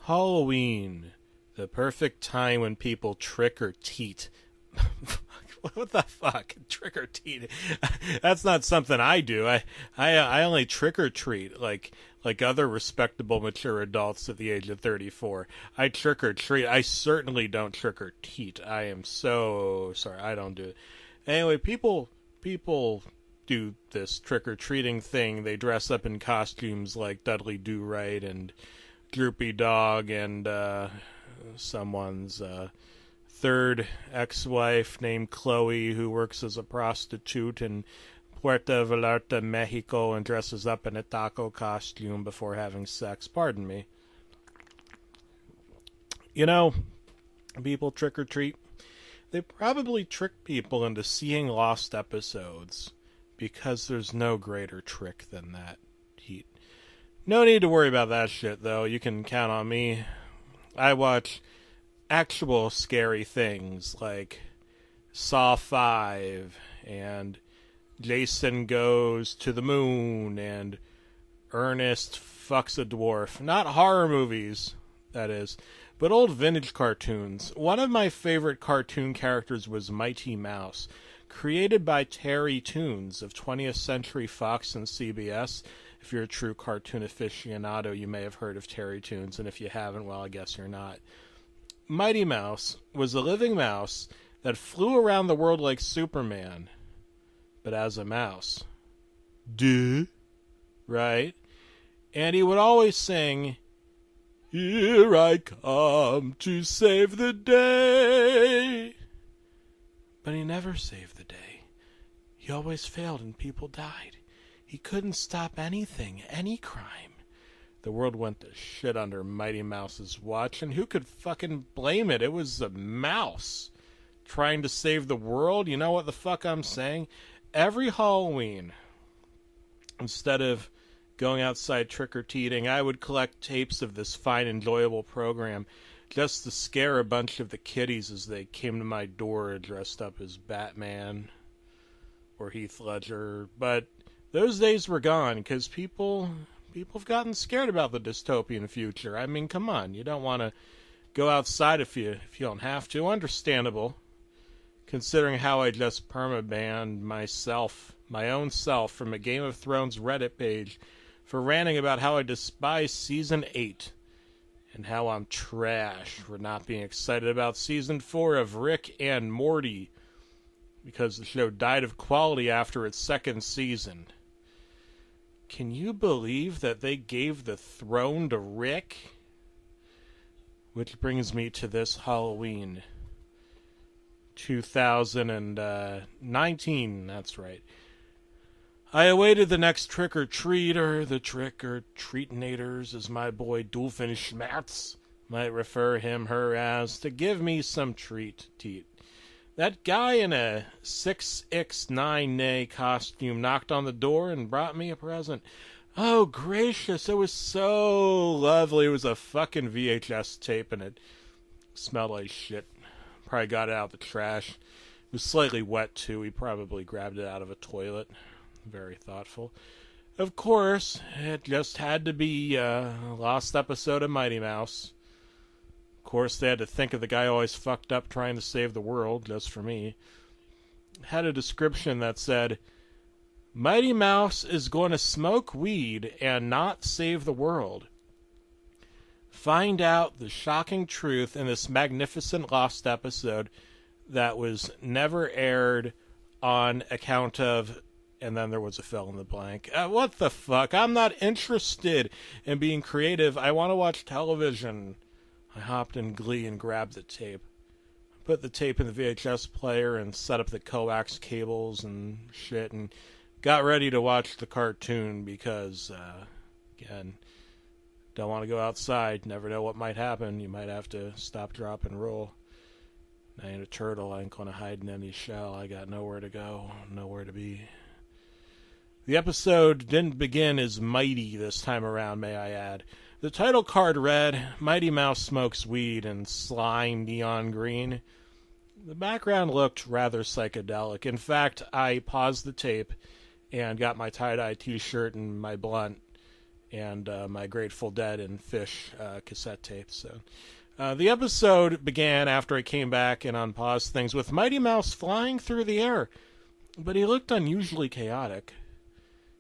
Halloween, the perfect time when people trick or treat. What the fuck? Trick or treat? That's not something I do. I only trick or treat like other respectable mature adults at the age of 34. I trick or treat. I certainly don't trick or treat. I am so sorry. I don't do it. Anyway, people do this trick or treating thing. They dress up in costumes like Dudley Do-Right and Droopy Dog and someone's third ex-wife named Chloe, who works as a prostitute in Puerto Vallarta, Mexico, and dresses up in a taco costume before having sex. Pardon me. You know, people trick or treat. They probably trick people into seeing lost episodes because there's no greater trick than that. Heat. No need to worry about that shit, though. You can count on me. I watch actual scary things like Saw 5 and Jason Goes to the Moon and Ernest Fucks a Dwarf. Not horror movies, that is, but old vintage cartoons. One of my favorite cartoon characters was Mighty Mouse, created by Terry Toons of 20th Century Fox and CBS. If you're a true cartoon aficionado, you may have heard of Terry Toons, and if you haven't, well, I guess you're not. Mighty Mouse was a living mouse that flew around the world like Superman, but as a mouse. Duh. Right? And he would always sing, "Here I come to save the day." But he never saved the day. He always failed and people died. He couldn't stop anything, any crime. The world went to shit under Mighty Mouse's watch, and who could fucking blame it? It was a mouse trying to save the world. You know what the fuck I'm saying? Every Halloween, instead of going outside trick-or-treating, I would collect tapes of this fine, enjoyable program just to scare a bunch of the kiddies as they came to my door dressed up as Batman or Heath Ledger. But those days were gone because people have gotten scared about the dystopian future. I mean, come on. You don't want to go outside if you don't have to. Understandable, considering how I just perma-banned my own self, from a Game of Thrones Reddit page for ranting about how I despise Season 8 and how I'm trash for not being excited about Season 4 of Rick and Morty because the show died of quality after its second season. Can you believe that they gave the throne to Rick? Which brings me to this Halloween. 2019, that's right. I awaited the next trick-or-treater, the trick-or-treatinators, as my boy Doofenshmirtz might refer him, her as, to give me some treat. That guy in a 6X9 costume knocked on the door and brought me a present. Oh, gracious, it was so lovely. It was a fucking VHS tape, and it smelled like shit. Probably got it out of the trash. It was slightly wet, too. He probably grabbed it out of a toilet. Very thoughtful. Of course, it just had to be a lost episode of Mighty Mouse. Of course, they had to think of the guy always fucked up trying to save the world, just for me. It had a description that said, "Mighty Mouse is going to smoke weed and not save the world. Find out the shocking truth in this magnificent lost episode that was never aired on account of..." And then there was a fill in the blank. What the fuck? I'm not interested in being creative. I want to watch television. I hopped in Glee and grabbed the tape. Put the tape in the VHS player and set up the coax cables and shit and got ready to watch the cartoon because, again, don't want to go outside. Never know what might happen. You might have to stop, drop, and roll. I ain't a turtle. I ain't going to hide in any shell. I got nowhere to go, nowhere to be. The episode didn't begin as mighty this time around, may I add. The title card read, "Mighty Mouse smokes weed in slime neon green." The background looked rather psychedelic. In fact, I paused the tape and got my tie-dye t-shirt and my blunt and my Grateful Dead and Fish cassette tapes. So the episode began after I came back and unpaused things with Mighty Mouse flying through the air, but he looked unusually chaotic.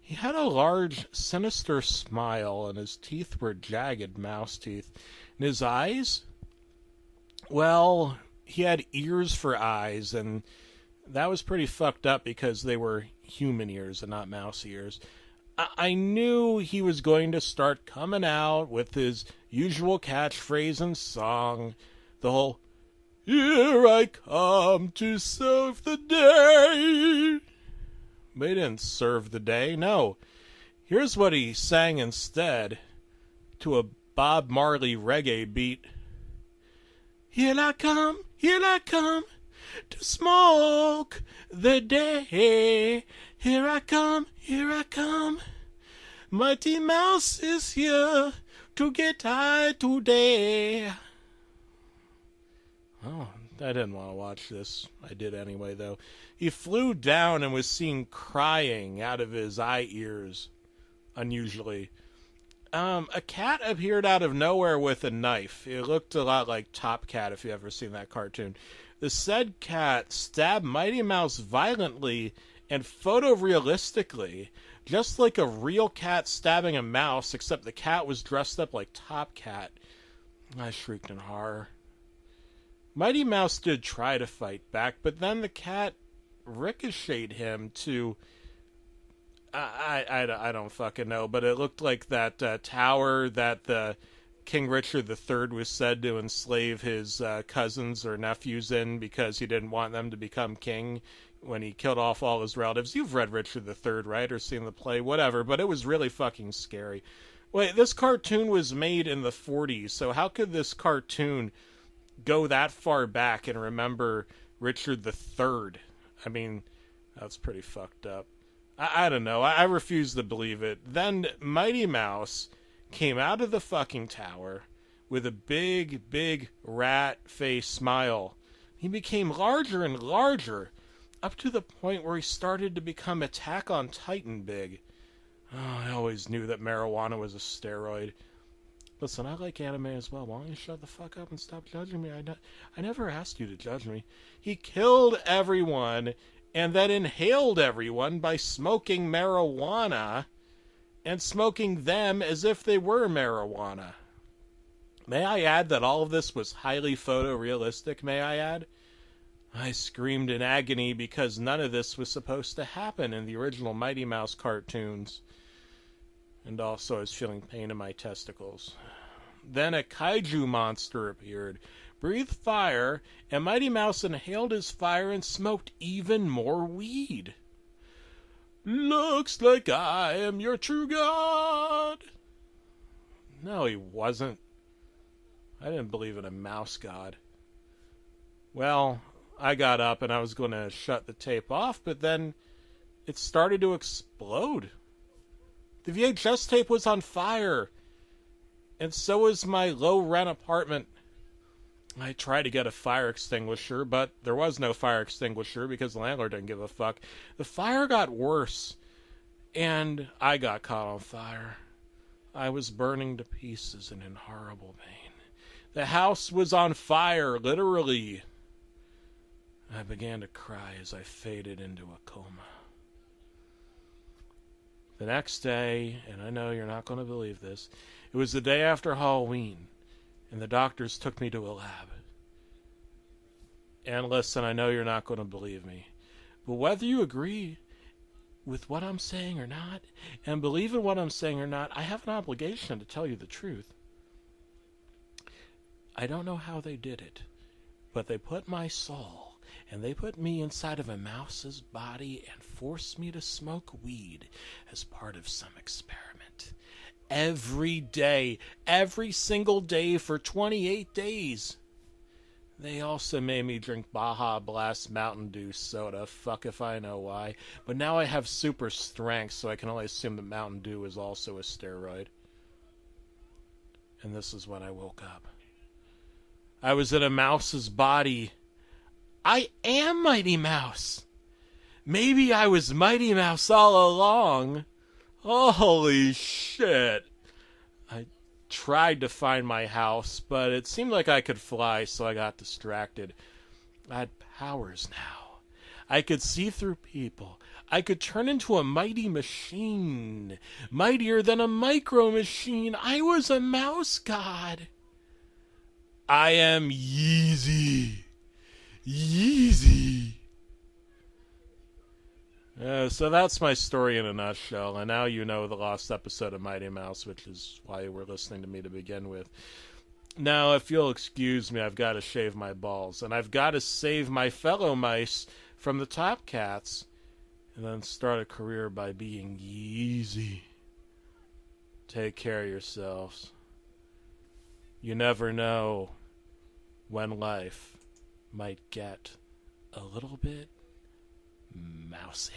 He had a large, sinister smile, and his teeth were jagged mouse teeth. And his eyes? Well, he had ears for eyes, and that was pretty fucked up because they were human ears and not mouse ears. I knew he was going to start coming out with his usual catchphrase and song. The whole, "Here I come to serve the day." But he didn't serve the day, no. Here's what he sang instead, to a Bob Marley reggae beat. Here I come to smoke the day. Here I come. Mighty Mouse is here to get high today. Oh, I didn't want to watch this. I did anyway, though. He flew down and was seen crying out of his eye ears, unusually. A cat appeared out of nowhere with a knife. It looked a lot like Top Cat, if you've ever seen that cartoon. The said cat stabbed Mighty Mouse violently and photorealistically, just like a real cat stabbing a mouse, except the cat was dressed up like Top Cat. I shrieked in horror. Mighty Mouse did try to fight back, but then the cat ricocheted him to... I don't fucking know, but it looked like that tower that the King Richard III was said to enslave his cousins or nephews in because he didn't want them to become king when he killed off all his relatives. You've read Richard III, right? Or seen the play, whatever, but it was really fucking scary. Wait, this cartoon was made in the 40s, so how could this cartoon go that far back and remember Richard III? I mean, that's pretty fucked up. I don't know. I refuse to believe it. Then Mighty Mouse came out of the fucking tower with a big, big rat face smile. He became larger and larger, up to the point where he started to become Attack on Titan big. Oh, I always knew that marijuana was a steroid. Listen, I like anime as well. Why don't you shut the fuck up and stop judging me? I never asked you to judge me. He killed everyone and then inhaled everyone by smoking marijuana and smoking them as if they were marijuana. May I add that all of this was highly photorealistic, may I add? I screamed in agony because none of this was supposed to happen in the original Mighty Mouse cartoons. And also I was feeling pain in my testicles. Then a kaiju monster appeared, breathed fire, and Mighty Mouse inhaled his fire and smoked even more weed. Looks like I am your true god. No, he wasn't. I didn't believe in a mouse god. Well, I got up and I was going to shut the tape off, but then it started to explode. The VHS tape was on fire, and so was my low-rent apartment. I tried to get a fire extinguisher, but there was no fire extinguisher because the landlord didn't give a fuck. The fire got worse, and I got caught on fire. I was burning to pieces and in horrible pain. The house was on fire, literally. I began to cry as I faded into a coma. The next day, and I know you're not going to believe this, it was the day after Halloween, and the doctors took me to a lab. And listen, I know you're not going to believe me, but whether you agree with what I'm saying or not, and believe in what I'm saying or not, I have an obligation to tell you the truth. I don't know how they did it, but they put my soul, and they put me inside of a mouse's body and forced me to smoke weed as part of some experiment. Every day, every single day for 28 days. They also made me drink Baja Blast Mountain Dew soda. Fuck if I know why. But now I have super strength, so I can only assume that Mountain Dew is also a steroid. And this is when I woke up. I was in a mouse's body. I am Mighty Mouse. Maybe I was Mighty Mouse all along. Holy shit. tried to find my house, but it seemed like I could fly, so I got distracted. I had powers now. I could see through people. I could turn into a mighty machine, mightier than a micro machine. I was a mouse god. I am Yeezy. Yeezy. So that's my story in a nutshell, and now you know the lost episode of Mighty Mouse, which is why you were listening to me to begin with. Now, if you'll excuse me, I've got to shave my balls, and I've got to save my fellow mice from the top cats, and then start a career by being easy. Take care of yourselves. You never know when life might get a little bit mousy.